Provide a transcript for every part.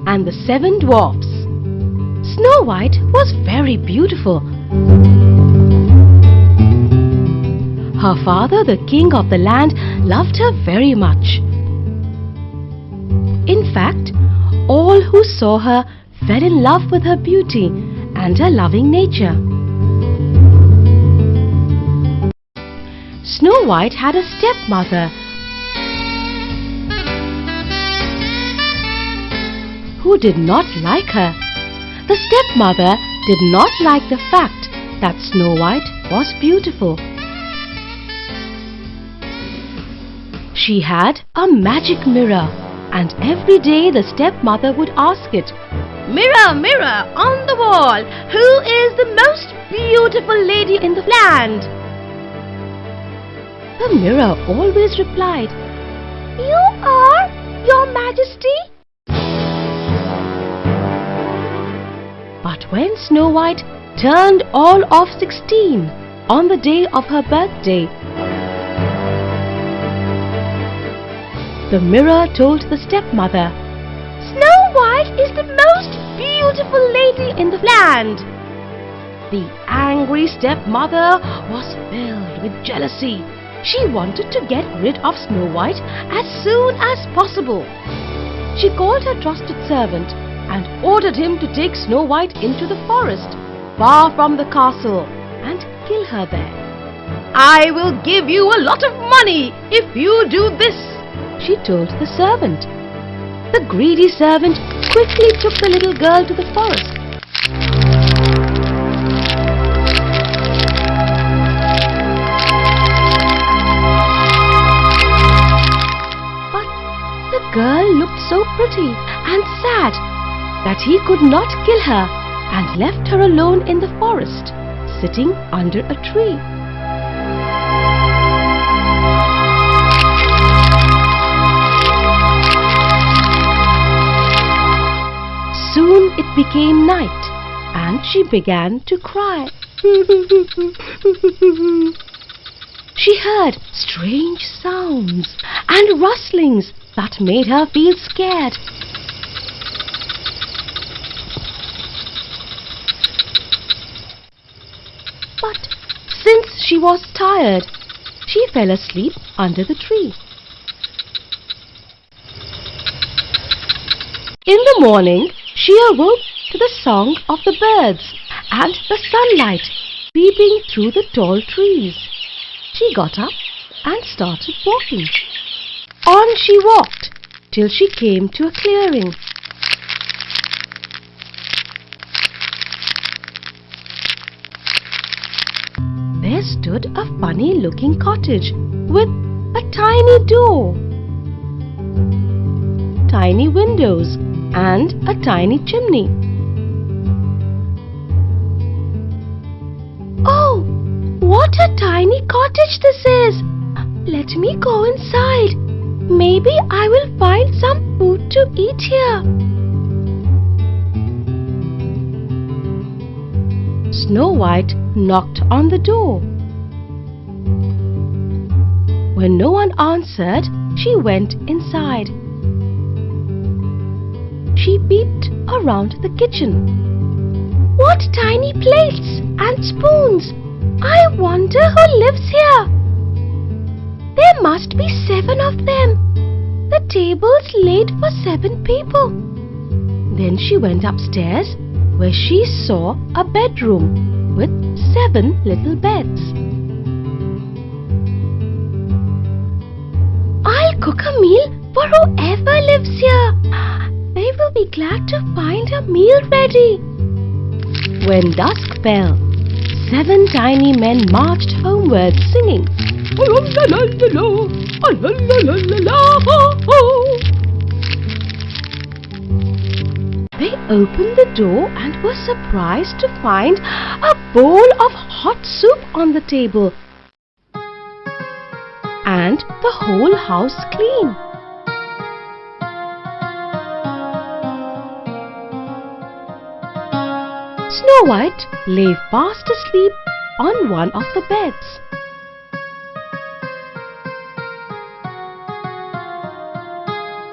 and the 7 Dwarfs. Snow White was very beautiful. Her father, the king of the land, loved her very much. In fact, all who saw her fell in love with her beauty and her loving nature. Snow White had a stepmother who did not like her. The stepmother did not like the fact that Snow White was beautiful. She had a magic mirror, and every day the stepmother would ask it, "Mirror, mirror on the wall, who is the most beautiful lady in the land?" The mirror always replied, "You are, Your Majesty." But when Snow White turned all of 16 on the day of her birthday, the mirror told the stepmother, "Snow White is the most beautiful lady in the land." The angry stepmother was filled with jealousy. She wanted to get rid of Snow White as soon as possible. She called her trusted servant and ordered him to take Snow White into the forest, far from the castle, and kill her there. "I will give you a lot of money if you do this," she told the servant. The greedy servant quickly took the little girl to the forest. But the girl looked so pretty and sad that he could not kill her and left her alone in the forest, sitting under a tree. Soon it became night, and she began to cry. She heard strange sounds and rustlings that made her feel scared. But since she was tired, she fell asleep under the tree. In the morning, she awoke to the song of the birds and the sunlight peeping through the tall trees. She got up and started walking. On she walked till she came to a clearing. There stood a funny-looking cottage with a tiny door, tiny windows, and a tiny chimney. "Oh, what a tiny cottage this is! Let me go inside. Maybe I will find some food to eat here." Snow White knocked on the door. When no one answered, she went inside. She peeped around the kitchen. "What tiny plates and spoons! I wonder who lives here. There must be 7 of them. The table's laid for 7 people." Then she went upstairs, where she saw a bedroom with 7 little beds. "I'll cook a meal for whoever lives here. They will be glad to find a meal ready." When dusk fell, 7 tiny men marched homeward singing, They opened the door and were surprised to find a bowl of hot soup on the table and the whole house clean. Snow White lay fast asleep on one of the beds.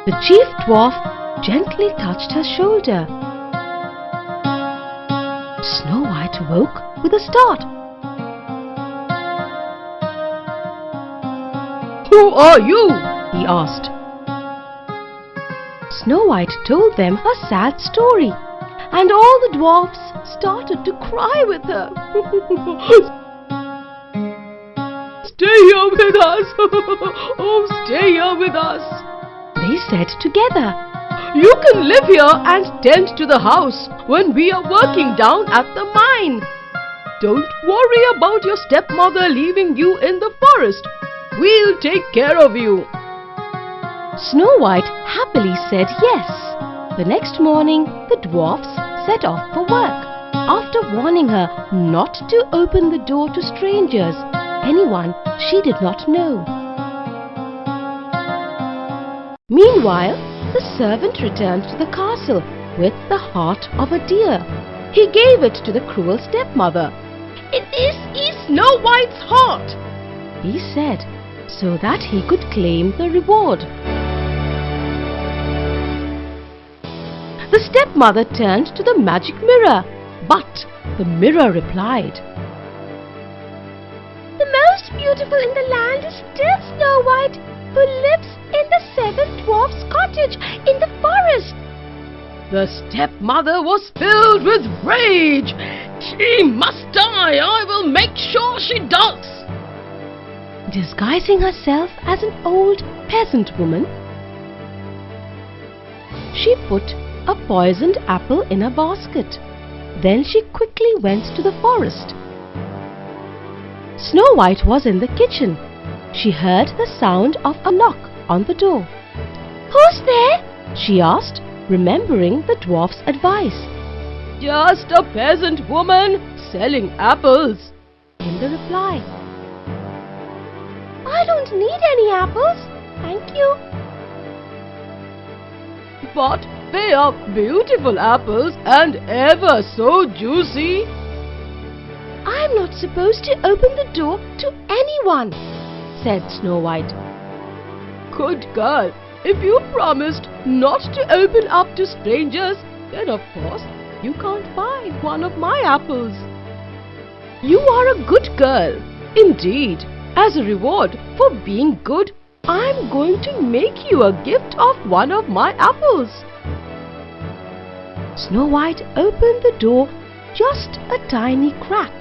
The chief dwarf gently touched her shoulder. Snow White woke with a start. "Who are you?" he asked. Snow White told them her sad story, and all the dwarfs started to cry with her. "Stay here with us! Oh, stay here with us!" they said together. "You can live here and tend to the house when we are working down at the mine. Don't worry about your stepmother leaving you in the forest. We'll take care of you." Snow White happily said yes. The next morning, the dwarfs set off for work, after warning her not to open the door to strangers, anyone she did not know. Meanwhile, the servant returned to the castle with the heart of a deer. He gave it to the cruel stepmother. "This is Snow White's heart," he said, so that he could claim the reward. The stepmother turned to the magic mirror, but the mirror replied, "The most beautiful in the land is still Snow White, who lives in the 7th dwarf's cottage in the forest." The stepmother was filled with rage. "She must die! I will make sure she does!" Disguising herself as an old peasant woman, she put a poisoned apple in a basket. Then she quickly went to the forest. Snow White was in the kitchen. She heard the sound of a knock on the door. "Who's there?" she asked, remembering the dwarf's advice. "Just a peasant woman selling apples," came the reply. "I don't need any apples, thank you." "But they are beautiful apples and ever so juicy." "I'm not supposed to open the door to anyone," said Snow White. "Good girl, if you promised not to open up to strangers, then of course you can't buy one of my apples." "You are a good girl. Indeed, as a reward for being good, I'm going to make you a gift of one of my apples." Snow White opened the door just a tiny crack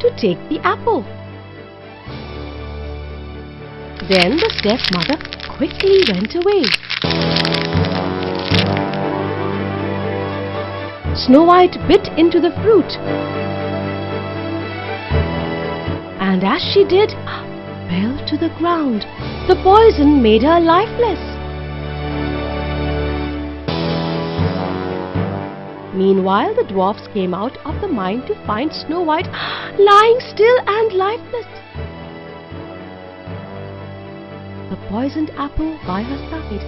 to take the apple. Then the stepmother quickly went away. Snow White bit into the fruit, and as she did, fell to the ground. The poison made her lifeless. Meanwhile, the dwarfs came out of the mine to find Snow White lying still and lifeless, the poisoned apple by her side.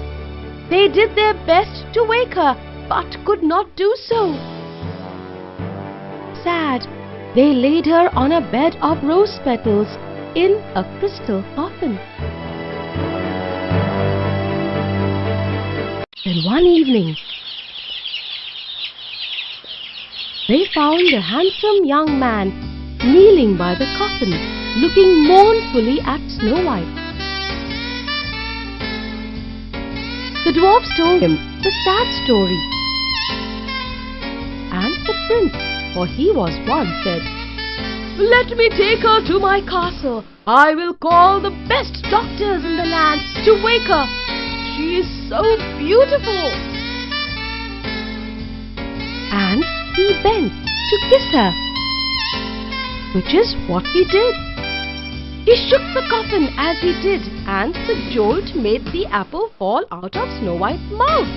They did their best to wake her, but could not do so. Sad, they laid her on a bed of rose petals in a crystal coffin. Then one evening, they found a handsome young man kneeling by the coffin, looking mournfully at Snow White. The dwarfs told him the sad story, and the prince, for he was one, said, "Let me take her to my castle. I will call the best doctors in the land to wake her. She is so beautiful." And he bent to kiss her, which is what he did. He shook the coffin as he did, and the jolt made the apple fall out of Snow White's mouth.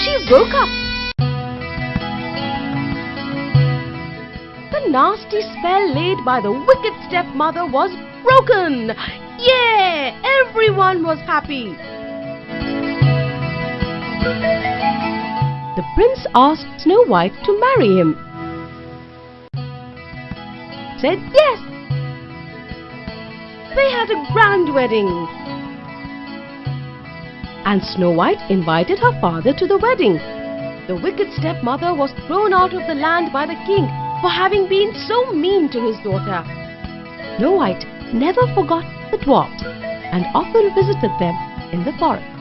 She woke up. The nasty spell laid by the wicked stepmother was broken. Yay! Everyone was happy. The prince asked Snow White to marry him. Said yes. They had a grand wedding. and Snow White invited her father to the wedding. The wicked stepmother was thrown out of the land by the king for having been so mean to his daughter. Snow White never forgot the dwarfs and often visited them in the forest.